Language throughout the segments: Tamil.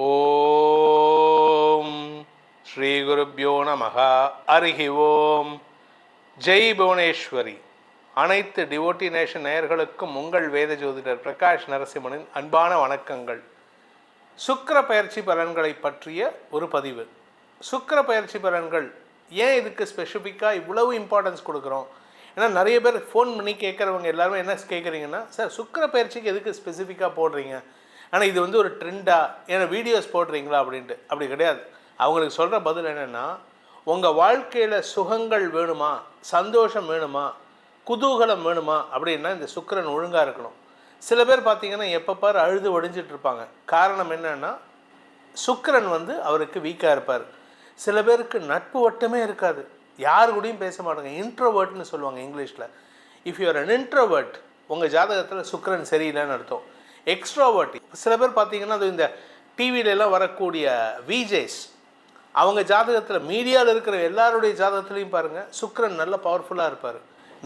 ஓம் ஸ்ரீ குருப்யோ நமஹ. ஹரிஹி ஓம். ஜெய் புவனேஸ்வரி. அனைத்து டிவோட்டி நேஷன் நேயர்களுக்கும் உங்கள் வேத ஜோதிடர் பிரகாஷ் நரசிம்மனின் அன்பான வணக்கங்கள். சுக்கிர பயிற்சி பலன்களை பற்றிய ஒரு பதிவு. சுக்கிர பயிற்சி பலன்கள் ஏன் இதுக்கு ஸ்பெசிஃபிக்காக இவ்வளவு இம்பார்ட்டன்ஸ் கொடுக்குறோம்? ஏன்னா நிறைய பேர் ஃபோன் பண்ணி கேட்குறவங்க எல்லாருமே என்ன கேட்குறீங்கன்னா, சார் சுக்கிர பயிற்சிக்கு எதுக்கு ஸ்பெசிஃபிக்காக போடுறீங்க, ஆனால் இது வந்து ஒரு ட்ரெண்டாக ஏன்னா வீடியோஸ் போடுறீங்களா அப்படின்ட்டு. அப்படி கிடையாது. அவங்களுக்கு சொல்கிற பதில் என்னென்னா, உங்கள் வாழ்க்கையில் சுகங்கள் வேணுமா, சந்தோஷம் வேணுமா, குதூகலம் வேணுமா அப்படின்னா இந்த சுக்கிரன் ஒழுங்காக இருக்கணும். சில பேர் பார்த்திங்கன்னா எப்போ பாரு அழுது ஒடிஞ்சிட்டு இருப்பாங்க. காரணம் என்னென்னா, சுக்கிரன் வந்து அவருக்கு வீக்காக இருப்பார். சில பேருக்கு நட்பு வட்டமே இருக்காது, யாரு கூடயும் பேச மாட்டாங்க. இன்ட்ரோவர்ட்னு சொல்லுவாங்க இங்கிலீஷில். இஃப் யூஆர் அன் இன்ட்ரோவர்ட், உங்கள் ஜாதகத்தில் சுக்கிரன் சரியில்லைன்னு அர்த்தம். எக்ஸ்ட்ரோவர்ட், சில பேர் பார்த்தீங்கன்னா அது இந்த டிவிலெலாம் வரக்கூடிய விஜேஸ், அவங்க ஜாதகத்தில் மீடியாவில் இருக்கிற எல்லாருடைய ஜாதகத்துலேயும் பாருங்கள் சுக்கிரன் நல்ல பவர்ஃபுல்லாக இருப்பார்.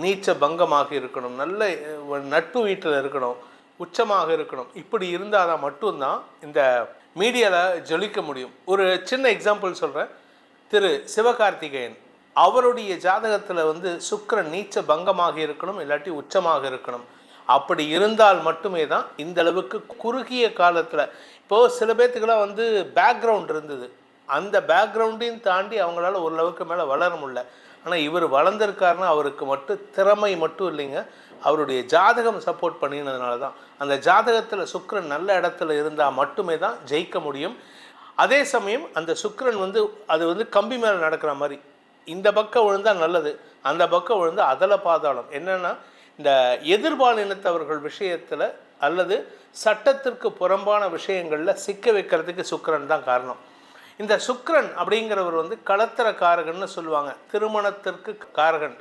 நீச்ச பங்கமாக இருக்கணும், நல்ல நட்பு வீட்டில் இருக்கணும், உச்சமாக இருக்கணும். இப்படி இருந்தால் தான் மட்டும்தான் இந்த மீடியாவில் ஜொலிக்க முடியும். ஒரு சின்ன எக்ஸாம்பிள் சொல்கிறேன். திரு சிவகார்த்திகேயன், அவருடைய ஜாதகத்தில் வந்து சுக்கிரன் நீச்ச பங்கமாக இருக்கணும், இல்லாட்டி உச்சமாக இருக்கணும். அப்படி இருந்தால் மட்டுமே தான் இந்த அளவுக்கு குறுகிய காலத்தில், இப்போது சில பேர்த்துக்கெல்லாம் வந்து பேக்ரவுண்ட் இருந்தது, அந்த பேக்ரவுண்டையும் தாண்டி அவங்களால ஒரு அளவுக்கு மேலே வளர முடியல. ஆனால் இவர் வளர்ந்துருக்காருன்னா அவருக்கு மட்டும் திறமை மட்டும் இல்லைங்க, அவருடைய ஜாதகம் சப்போர்ட் பண்ணினதுனால தான். அந்த ஜாதகத்தில் சுக்கிரன் நல்ல இடத்துல இருந்தால் மட்டுமே தான் ஜெயிக்க முடியும். அதே சமயம் அந்த சுக்கிரன் வந்து அது வந்து கம்பி மேலே நடக்கிற மாதிரி, இந்த பக்கம் விழுந்தால் நல்லது, அந்த பக்கம் விழுந்தால் அதில் பாதாளம். என்னென்னா, இந்த எதிர்பாலினத்தவர்கள் விஷயத்தில் அல்லது சட்டத்திற்கு புறம்பான விஷயங்களில் சிக்க வைக்கிறதுக்கு சுக்கிரன் தான் காரணம். இந்த சுக்கிரன் அப்படிங்கிறவர் வந்து களத்திர காரகன்னு சொல்லுவாங்க, திருமணத்திற்கு காரகன்.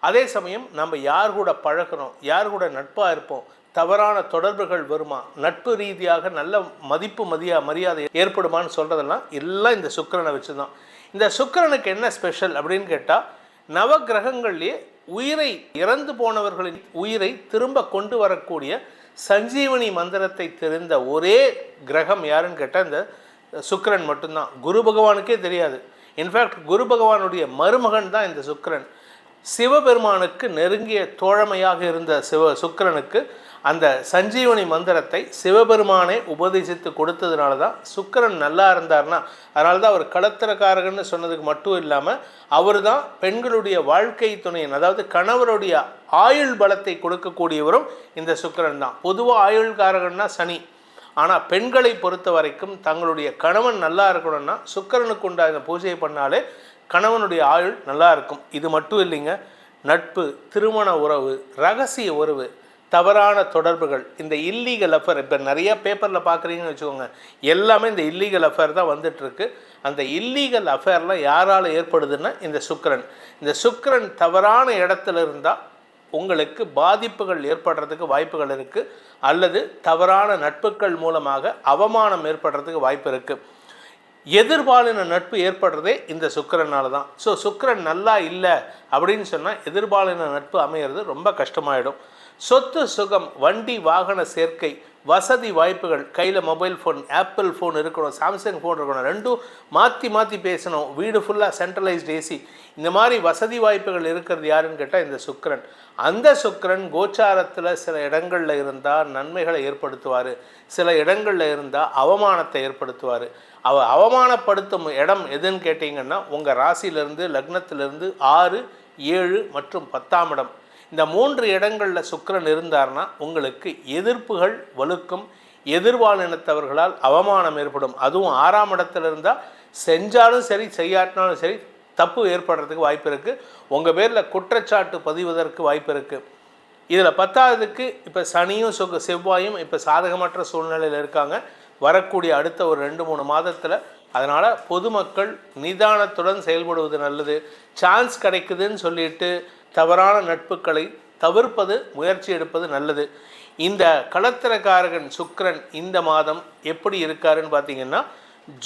அதே சமயம் நம்ம யார் கூட பழகிறோம், யார் கூட நட்பாக இருப்போம், தவறான தொடர்புகள் வருமா, நட்பு ரீதியாக நல்ல மதிப்பு மரியாதை ஏற்படுமான்னு சொல்கிறதெல்லாம் எல்லாம் இந்த சுக்கிரனை வச்சு தான். இந்த சுக்கிரனுக்கு என்ன ஸ்பெஷல் அப்படின்னு கேட்டால், நவ கிரகங்கள்லேயே உயிரை இறந்து போனவர்களின் உயிரை திரும்ப கொண்டு வரக்கூடிய சஞ்சீவனி மந்திரத்தை தெரிந்த ஒரே கிரகம் யாருன்னு கேட்டால் இந்த சுக்கிரன் மட்டும்தான். குரு பகவானுக்கே தெரியாது. இன்ஃபேக்ட் குரு பகவானுடைய மருமகன் தான் இந்த சுக்கிரன். சிவபெருமானுக்கு நெருங்கிய தோழமையாக இருந்த சுக்கிரனுக்கு அந்த சஞ்சீவனி மந்திரத்தை சிவபெருமானே உபதேசித்து கொடுத்ததுனால தான் சுக்கிரன் நல்லா இருந்தார்னா, அதனால தான் அவர் களத்திரக்காரகன்னு சொன்னதுக்கு மட்டும் இல்லாமல் அவர் தான் பெண்களுடைய வாழ்க்கை துணையன், அதாவது கணவருடைய ஆயுள் பலத்தை கொடுக்கக்கூடியவரும் இந்த சுக்கிரன் தான். பொதுவாக ஆயுள்காரகன்னா சனி, ஆனால் பெண்களை பொறுத்த வரைக்கும் தங்களுடைய கணவன் நல்லா இருக்கணும்னா சுக்கிரனுக்கு உண்டான பூஜை பண்ணாலே கணவனுடைய ஆயுள் நல்லா இருக்கும். இது மட்டும் இல்லைங்க, நட்பு, திருமண உறவு, ரகசிய உறவு, தவறான தொடர்புகள், இந்த இல்லீகல் அஃபேர், இப்போ நிறைய பேப்பரில் பார்க்குறீங்கன்னு வச்சுக்கோங்க, எல்லாமே இந்த இல்லீகல் அஃபேர் தான் வந்துட்டுருக்கு. அந்த இல்லீகல் அஃபேர்லாம் யாரால் ஏற்படுதுன்னா இந்த சுக்கிரன். இந்த சுக்கிரன் தவறான இடத்துல இருந்தால் உங்களுக்கு பாதிப்புகள் ஏற்படுறதுக்கு வாய்ப்புகள் இருக்குது, அல்லது தவறான நட்புகள் மூலமாக அவமானம் ஏற்படுறதுக்கு வாய்ப்பு இருக்குது. எதிர்பாலின நட்பு ஏற்படுறதே இந்த சுக்கிரனால தான். ஸோ சுக்கிரன் நல்லா இல்லை அப்படின்னு சொன்னால் எதிர்பாலின நட்பு அமையிறது ரொம்ப கஷ்டமாயிடும். சொத்து சுகம், வண்டி வாகன சேர்க்கை, வசதி வாய்ப்புகள், கையில் மொபைல் ஃபோன், ஆப்பிள் ஃபோன் இருக்கணும், சாம்சங் ஃபோன் இருக்கணும், ரெண்டும் மாற்றி பேசணும், வீடு ஃபுல்லாக சென்ட்ரலைஸ்டு ஏசி, இந்த மாதிரி வசதி வாய்ப்புகள் இருக்கிறது யாருன்னு கேட்டால் இந்த சுக்கிரன். அந்த சுக்கிரன் கோச்சாரத்தில் சில இடங்களில் இருந்தால் நன்மைகளை ஏற்படுத்துவார், சில இடங்களில் இருந்தால் அவமானத்தை ஏற்படுத்துவார். அவமானப்படுத்தும் இடம் எதுன்னு கேட்டிங்கன்னா உங்கள் ராசியிலேருந்து லக்னத்திலிருந்து 6, 7 மற்றும் 10ஆம் இடம், இந்த 3 இடங்களில் சுக்கிரன் இருந்தார்னா உங்களுக்கு எதிர்ப்புகள் வலுக்கும், எதிர்பாலினத்தவர்களால் அவமானம் ஏற்படும். அதுவும் 6ஆம் இடத்துல இருந்தால் செஞ்சாலும் சரி செய்யாட்டினாலும் சரி தப்பு ஏற்படுறதுக்கு வாய்ப்பு இருக்குது, உங்கள் பேரில் குற்றச்சாட்டு பதிவதற்கு வாய்ப்பு இருக்குது. இதில் 10ஆவதுக்கு இப்போ சனியும் செவ்வாயும் இப்போ சாதகமற்ற சூழ்நிலையில் இருக்காங்க வரக்கூடிய அடுத்த ஒரு 2-3 மாதத்தில். அதனால் பொதுமக்கள் நிதானத்துடன் செயல்படுவது நல்லது. சான்ஸ் கிடைக்குதுன்னு சொல்லிட்டு தவறான நட்புகளை தவிர்ப்பது, முயற்சி எடுப்பது நல்லது. இந்த களத்திரக்காரகன் சுக்கிரன் இந்த மாதம் எப்படி இருக்காருன்னு பார்த்தீங்கன்னா,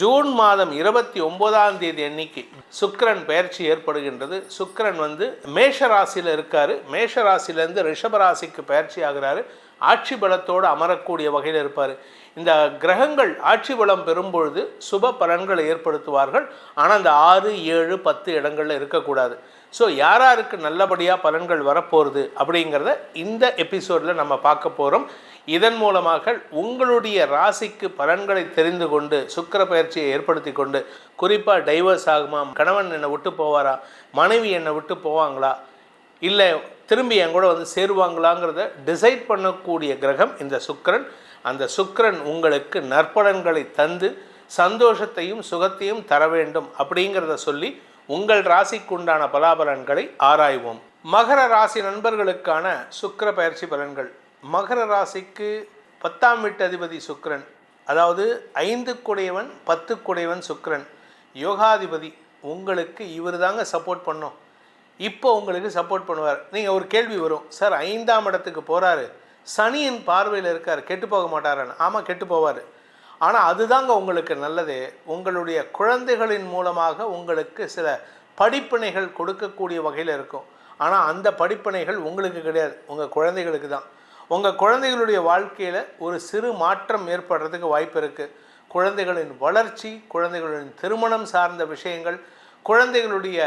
ஜூன் மாதம் 29ஆம் தேதி அன்னைக்கு சுக்கிரன் பெயர்ச்சி ஏற்படுகின்றது. சுக்கிரன் வந்து மேஷ ராசியில் இருக்கார், மேஷ ராசியிலேருந்து ரிஷப ராசிக்கு பெயர்ச்சி ஆகிறாரு. ஆட்சி பலத்தோடு அமரக்கூடிய வகையில் இருப்பார். இந்த கிரகங்கள் ஆட்சி பலம் பெறும்பொழுது சுப பலன்களை ஏற்படுத்துவார்கள். ஆனால் அந்த 6, 7, 10 இடங்களில் இருக்கக்கூடாது. ஸோ யாராருக்கு நல்லபடியாக பலன்கள் வரப்போகிறது அப்படிங்கிறத இந்த எபிசோடில் நம்ம பார்க்க போகிறோம். இதன் மூலமாக உங்களுடைய ராசிக்கு பலன்களை தெரிந்து கொண்டு சுக்கிர பயிற்சியை ஏற்படுத்தி கொண்டு, குறிப்பாக டைவர்ஸ் ஆகுமா, கணவன் என்னை விட்டு போவாரா, மனைவி என்னை விட்டு போவாங்களா, இல்லை திரும்பி என் கூட வந்து சேருவாங்களாங்கிறத டிசைட் பண்ணக்கூடிய கிரகம் இந்த சுக்கிரன். அந்த சுக்கிரன் உங்களுக்கு நற்பலன்களை தந்து சந்தோஷத்தையும் சுகத்தையும் தர வேண்டும் அப்படிங்கிறத சொல்லி உங்கள் ராசிக்கு உண்டான பலாபலன்களை ஆராய்வோம். மகர ராசி நண்பர்களுக்கான சுக்கிர பயிற்சி பலன்கள். மகர ராசிக்கு 10ஆம் வீட்டு அதிபதி சுக்கிரன், அதாவது 5 10 சுக்கிரன் யோகாதிபதி. உங்களுக்கு இவர் தாங்க சப்போர்ட் பண்ணோம், இப்போ உங்களுக்கு சப்போர்ட் பண்ணுவார். நீங்கள் ஒரு கேள்வி வரும், சார் 5ஆம் இடத்துக்கு போகிறாரு, சனியின் பார்வையில் இருக்கார், கெட்டு போக மாட்டாரான்னு. ஆமாம், கெட்டு போவார். ஆனால் அதுதாங்க உங்களுக்கு நல்லது. உங்களுடைய குழந்தைகளின் மூலமாக உங்களுக்கு சில படிப்பினைகள் கொடுக்கக்கூடிய வகையில் இருக்கும். ஆனால் அந்த படிப்பினைகள் உங்களுக்கு கிடையாது, உங்கள் குழந்தைகளுக்கு தான். உங்கள் குழந்தைகளுடைய வாழ்க்கையில் ஒரு சிறு மாற்றம் ஏற்படுறதுக்கு வாய்ப்பு இருக்குது. குழந்தைகளின் வளர்ச்சி, குழந்தைகளின் திருமணம் சார்ந்த விஷயங்கள், குழந்தைகளுடைய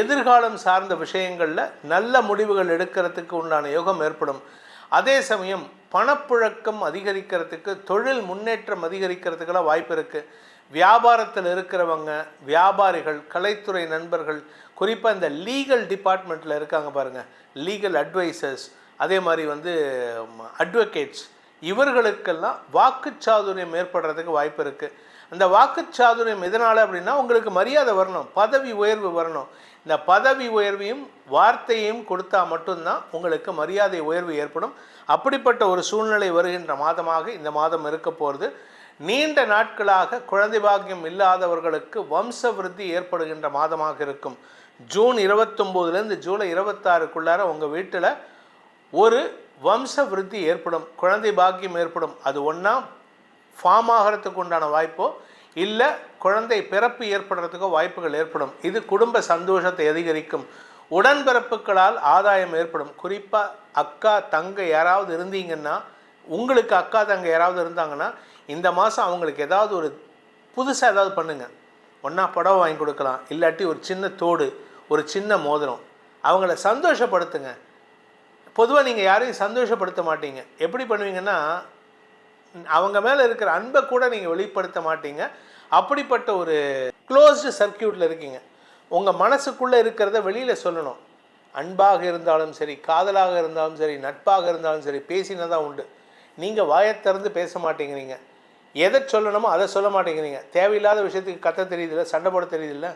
எதிர்காலம் சார்ந்த விஷயங்களில் நல்ல முடிவுகள் எடுக்கிறதுக்கு உண்டான யோகம் ஏற்படும். அதே சமயம் பணப்புழக்கம் அதிகரிக்கிறதுக்கு, தொழில் முன்னேற்றம் அதிகரிக்கிறதுக்கெல்லாம் வாய்ப்பு இருக்குது. வியாபாரத்தில் இருக்கிறவங்க, வியாபாரிகள், கலைத்துறை நண்பர்கள், குறிப்பாக இந்த லீகல் டிபார்ட்மெண்ட்டில் இருக்காங்க பாருங்கள், லீகல் அட்வைசர்ஸ், அதே மாதிரி வந்து அட்வொகேட்ஸ், இவர்களுக்கெல்லாம் வாக்குச்சாதுரியம் ஏற்படுறதுக்கு வாய்ப்பு இருக்குது. அந்த வாக்குச்சாதுரியம் எதனால் அப்படின்னா உங்களுக்கு மரியாதை வரணும், பதவி உயர்வு வரணும். இந்த பதவி உயர்வையும் வார்த்தையையும் கொடுத்தா மட்டும்தான் உங்களுக்கு மரியாதை உயர்வு ஏற்படும். அப்படிப்பட்ட ஒரு சூழ்நிலை வருகின்ற மாதமாக இந்த மாதம் இருக்க போகிறது. நீண்ட நாட்களாக குழந்தை பாக்கியம் இல்லாதவர்களுக்கு வம்ச விருத்தி ஏற்படுகின்ற மாதமாக இருக்கும். ஜூன் 29லேருந்து ஜூலை 26க்குள்ளார உங்கள் வீட்டில் ஒரு வம்ச விருத்தி ஏற்படும், குழந்தை பாக்கியம் ஏற்படும். அது ஒன்றா ஃபார்ம் ஆகிறதுக்கு உண்டான வாய்ப்போ இல்லை குழந்தை பிறப்பு ஏற்படுறதுக்கோ வாய்ப்புகள் ஏற்படும். இது குடும்ப சந்தோஷத்தை அதிகரிக்கும். உடன்பிறப்புகளால் ஆதாயம் ஏற்படும். குறிப்பாக அக்கா தங்கை யாராவது இருந்தீங்கன்னா, உங்களுக்கு அக்கா தங்கை யாராவது இருந்தாங்கன்னா இந்த மாதம் அவங்களுக்கு ஏதாவது ஒரு புதுசாக ஏதாவது பண்ணுங்கள். ஒன்றா புடவை வாங்கி கொடுக்கலாம், இல்லாட்டி ஒரு சின்ன தோடு, ஒரு சின்ன மோதிரம், அவங்கள சந்தோஷப்படுத்துங்க. பொதுவாக நீங்கள் யாரையும் சந்தோஷப்படுத்த மாட்டீங்க. எப்படி பண்ணுவீங்கன்னா, அவங்க மேலே இருக்கிற அன்பை கூட நீங்கள் வெளிப்படுத்த மாட்டீங்க. அப்படிப்பட்ட ஒரு க்ளோஸ்டு சர்க்கியூட்டில் இருக்கீங்க. உங்கள் மனசுக்குள்ளே இருக்கிறத வெளியில் சொல்லணும். அன்பாக இருந்தாலும் சரி, காதலாக இருந்தாலும் சரி, நட்பாக இருந்தாலும் சரி, பேசினதான் உண்டு. நீங்கள் வாயை திறந்து பேச மாட்டேங்கிறீங்க. எதை சொல்லணுமோ அதை சொல்ல மாட்டேங்கிறீங்க. தேவையில்லாத விஷயத்துக்கு கத்த தெரியுதில்ல, சண்டை போட தெரியுதில்ல.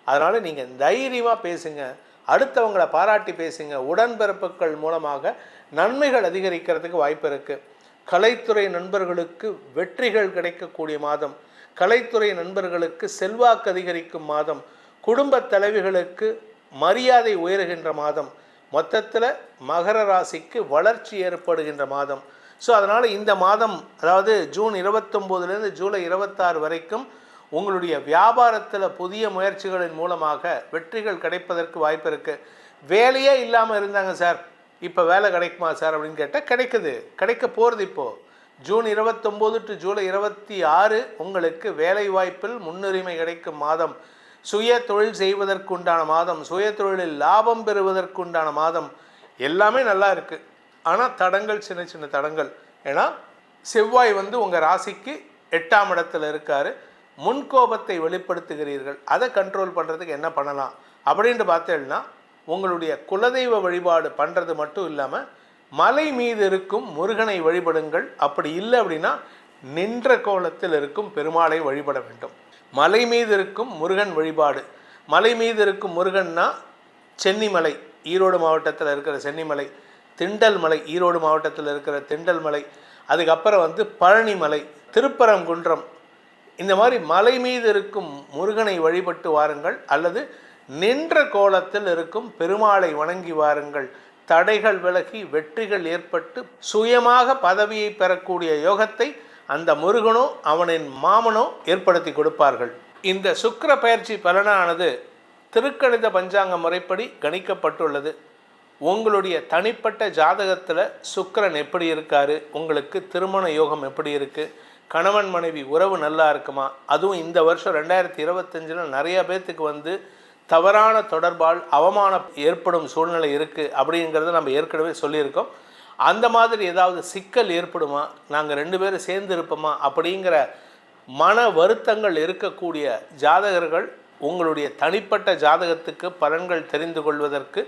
அதனால் நீங்கள் தைரியமாக பேசுங்க, அடுத்தவங்களை பாராட்டி பேசுங்க. உடன்பிறப்புகள் மூலமாக நன்மைகள் அதிகரிக்கிறதுக்கு வாய்ப்பு இருக்குது. கலைத்துறை நண்பர்களுக்கு வெற்றிகள் கிடைக்கக்கூடிய மாதம், கலைத்துறை நண்பர்களுக்கு செல்வாக்கு அதிகரிக்கும் மாதம், குடும்ப தலைவிகளுக்கு மரியாதை உயர்கின்ற மாதம், மொத்தத்தில் மகர ராசிக்கு வளர்ச்சி ஏற்படுகின்ற மாதம். ஸோ அதனால் இந்த மாதம், அதாவது ஜூன் 29லேருந்து ஜூலை 26 வரைக்கும் உங்களுடைய வியாபாரத்தில் புதிய முயற்சிகளின் மூலமாக வெற்றிகள் கிடைப்பதற்கு வாய்ப்பு இருக்குது. வேலையே இல்லாமல் இருந்தாங்க சார், இப்போ வேலை கிடைக்குமா சார் அப்படின்னு கேட்டால் கிடைக்குது, கிடைக்க போகிறது. இப்போது ஜூன் 29 டு ஜூலை 26 உங்களுக்கு வேலை வாய்ப்பில் முன்னுரிமை கிடைக்கும் மாதம். சுய தொழில் செய்வதற்குண்டான மாதம், சுய தொழிலில் லாபம் பெறுவதற்குண்டான மாதம். எல்லாமே நல்லா இருக்குது. ஆனால் தடங்கள், சின்ன சின்ன தடங்கள். ஏன்னா செவ்வாய் வந்து உங்கள் ராசிக்கு 8ஆம் இடத்துல இருக்கார். முன்கோபத்தை வெளிப்படுத்துகிறீர்கள். அதை கண்ட்ரோல் பண்ணுறதுக்கு என்ன பண்ணலாம் அப்படின்ட்டு பார்த்தேன்னா, உங்களுடைய குலதெய்வ வழிபாடு பண்ணுறது மட்டும் இல்லாமல் மலை மீது இருக்கும் முருகனை வழிபடுங்கள். அப்படி இல்லை அப்படின்னா நின்ற கோலத்தில் இருக்கும் பெருமாளை வழிபட வேண்டும். மலை மீது இருக்கும் முருகன் வழிபாடு. மலை மீது இருக்கும் முருகன்னா சென்னிமலை, ஈரோடு மாவட்டத்தில் இருக்கிற சென்னிமலை, திண்டல் மலை, ஈரோடு மாவட்டத்தில் இருக்கிற திண்டல் மலை, அதுக்கப்புறம் வந்து பழனி மலை, திருப்பரங்குன்றம், இந்த மாதிரி மலை மீது இருக்கும் முருகனை வழிபட்டு வாருங்கள். அல்லது நின்ற கோலத்தில் இருக்கும் பெருமாளை வணங்கி வாருங்கள். தடைகள் விலகி வெற்றிகள் ஏற்பட்டு சுயமாக பதவியை பெறக்கூடிய யோகத்தை அந்த முருகனோ அவனின் மாமனோ ஏற்படுத்தி கொடுப்பார்கள். இந்த சுக்கிர பயிற்சி பலனானது திருக்கணித பஞ்சாங்க முறைப்படி கணிக்கப்பட்டுள்ளது. உங்களுடைய தனிப்பட்ட ஜாதகத்தில் சுக்கிரன் எப்படி இருக்காரு, உங்களுக்கு திருமண யோகம் எப்படி இருக்குது, கணவன் மனைவி உறவு நல்லா இருக்குமா, அதுவும் இந்த வருஷம் 2025 நிறைய பேர்த்துக்கு தவறான தொடர்பால் அவமானம் ஏற்படும் சூழ்நிலை இருக்குது அப்படிங்கிறத நம்ம ஏற்கனவே சொல்லியிருக்கோம். அந்த மாதிரி ஏதாவது சிக்கல் ஏற்படுமா, நாங்கள் 2 பேரும் சேர்ந்து இருப்போமா அப்படிங்கிற மன வருத்தங்கள் இருக்கக்கூடிய ஜாதகர்கள் உங்களுடைய தனிப்பட்ட ஜாதகத்துக்கு பலன்கள் தெரிந்து கொள்வதற்கு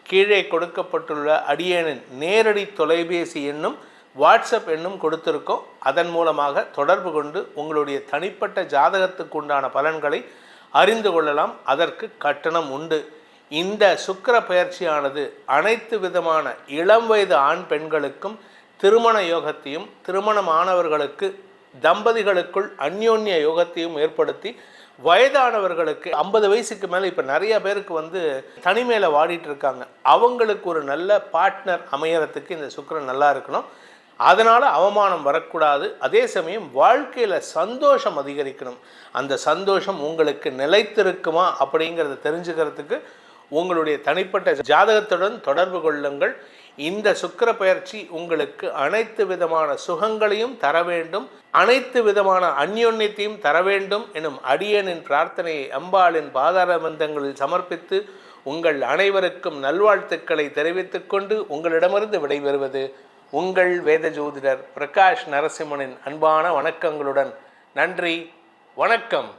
கீழே கொடுக்கப்பட்டுள்ள அடியேனின் நேரடி தொலைபேசி எண்ணும் வாட்ஸ்அப் எண்ணும் கொடுத்திருக்கோம். அதன் மூலமாக தொடர்பு கொண்டு உங்களுடைய தனிப்பட்ட ஜாதகத்துக்கு உண்டான பலன்களை அறிந்து கொள்ளலாம். அதற்கு கட்டணம் உண்டு. இந்த சுக்கிர பயிற்சியானது அனைத்து விதமான இளம் வயது ஆண் பெண்களுக்கும் திருமண யோகத்தையும், திருமணமானவர்களுக்கு தம்பதிகளுக்குள் அந்யோன்ய யோகத்தையும் ஏற்படுத்தி, வயதானவர்களுக்கு 50 வயசுக்கு மேலே இப்போ நிறைய பேருக்கு தனிமையில் வாடிட்டு இருக்காங்க, அவங்களுக்கு ஒரு நல்ல பார்ட்னர் அமையறதுக்கு இந்த சுக்கிரன் நல்லா இருக்கணும். அதனால் அவமானம் வரக்கூடாது. அதே சமயம் வாழ்க்கையில் சந்தோஷம் அதிகரிக்கணும். அந்த சந்தோஷம் உங்களுக்கு நிலைத்திருக்குமா அப்படிங்கிறத தெரிஞ்சுக்கிறதுக்கு உங்களுடைய தனிப்பட்ட ஜாதகத்துடன் தொடர்பு கொள்ளுங்கள். இந்த சுக்கிர பயிற்சி உங்களுக்கு அனைத்து விதமான சுகங்களையும் தர வேண்டும், அனைத்து விதமான அந்யோன்யத்தையும் தர வேண்டும் எனும் அடியனின் பிரார்த்தனையை அம்பாளின் பாதார பந்தங்களில் சமர்ப்பித்து உங்கள் அனைவருக்கும் நல்வாழ்த்துக்களை தெரிவித்துக் கொண்டு உங்களிடமிருந்து விடைபெறுவது உங்கள் வேத ஜோதிடர் பிரகாஷ் நரசிம்மனின் அன்பான வணக்கங்களுடன். நன்றி, வணக்கம்.